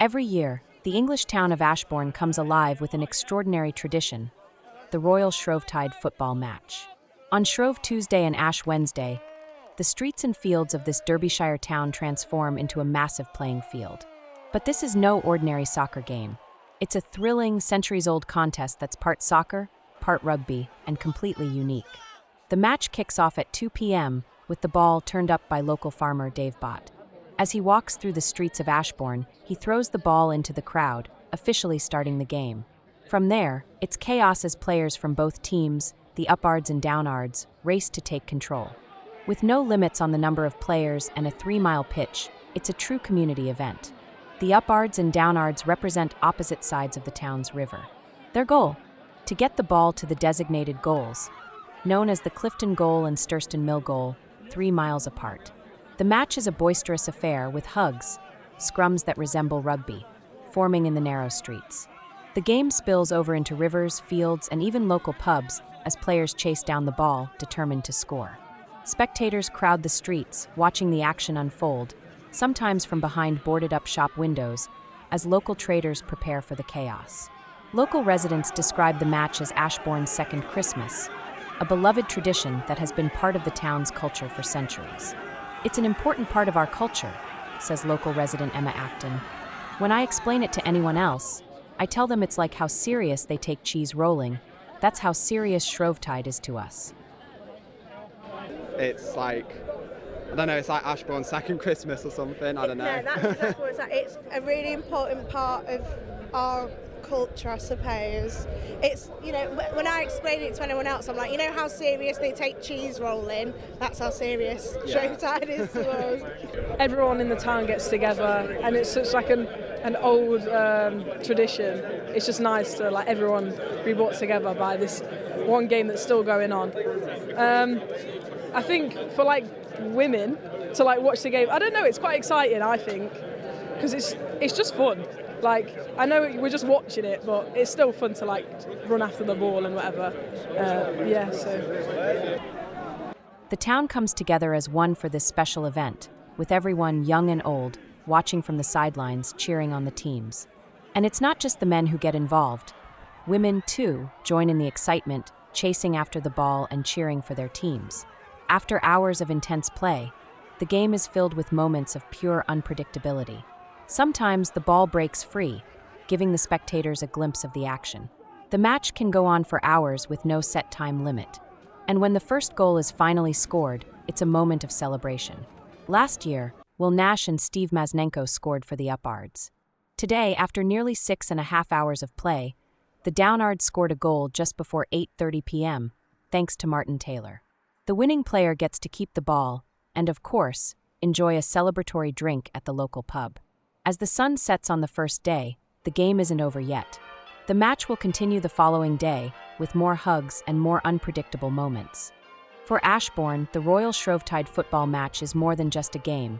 Every year, the English town of Ashbourne comes alive with an extraordinary tradition, the Royal Shrovetide Football match. On Shrove Tuesday and Ash Wednesday, the streets and fields of this Derbyshire town transform into a massive playing field. But this is no ordinary soccer game. It's a thrilling, centuries-old contest that's part soccer, part rugby, and completely unique. The match kicks off at 2 p.m. with the ball turned up by local farmer Dave Bott. As he walks through the streets of Ashbourne, he throws the ball into the crowd, officially starting the game. From there, it's chaos as players from both teams, the Ards and Ards, race to take control. With no limits on the number of players and a 3-mile pitch, it's a true community event. The Ards and Ards represent opposite sides of the town's river. Their goal? To get the ball to the designated goals, known as the Clifton Goal and Sturston Mill Goal, 3 miles apart. The match is a boisterous affair with hugs, scrums that resemble rugby, forming in the narrow streets. The game spills over into rivers, fields, and even local pubs as players chase down the ball, determined to score. Spectators crowd the streets, watching the action unfold, sometimes from behind boarded-up shop windows, as local traders prepare for the chaos. Local residents describe the match as Ashbourne's second Christmas, a beloved tradition that has been part of the town's culture for centuries. It's an important part of our culture, says local resident Emma Acton. When I explain it to anyone else, I tell them it's like how serious they take cheese rolling. That's how serious Shrovetide is to us. It's like, I don't know, it's like Ashbourne's second Christmas or something, I don't know. No, that's exactly what it's like. It's a really important part of our culture, I suppose. It's, you know, when I explain it to anyone else, I'm like, you know how serious they take cheese rolling? That's how serious Shrovetide is to us. Everyone in the town gets together, and it's such like an old tradition. It's just nice to like everyone be brought together by this one game that's still going on. I think for like women to like watch the game, I don't know, it's quite exciting, I think, because it's just fun. Like, I know we're just watching it, but it's still fun to like run after the ball and whatever. The town comes together as one for this special event, with everyone, young and old, watching from the sidelines, cheering on the teams. And it's not just the men who get involved. Women, too, join in the excitement, chasing after the ball and cheering for their teams. After hours of intense play, the game is filled with moments of pure unpredictability. Sometimes the ball breaks free, giving the spectators a glimpse of the action. The match can go on for hours with no set time limit. And when the first goal is finally scored, it's a moment of celebration. Last year, Will Nash and Steve Masnenko scored for the Ards. Today, after nearly 6.5 hours of play, the Ards scored a goal just before 8:30 p.m., thanks to Martin Taylor. The winning player gets to keep the ball and, of course, enjoy a celebratory drink at the local pub. As the sun sets on the first day, the game isn't over yet. The match will continue the following day, with more hugs and more unpredictable moments. For Ashbourne, the Royal Shrovetide Football match is more than just a game.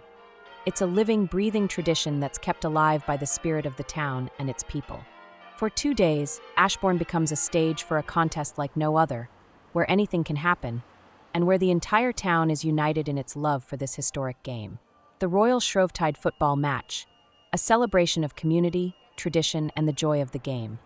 It's a living, breathing tradition that's kept alive by the spirit of the town and its people. For 2 days, Ashbourne becomes a stage for a contest like no other, where anything can happen, and where the entire town is united in its love for this historic game. The Royal Shrovetide Football match, a celebration of community, tradition, and the joy of the game.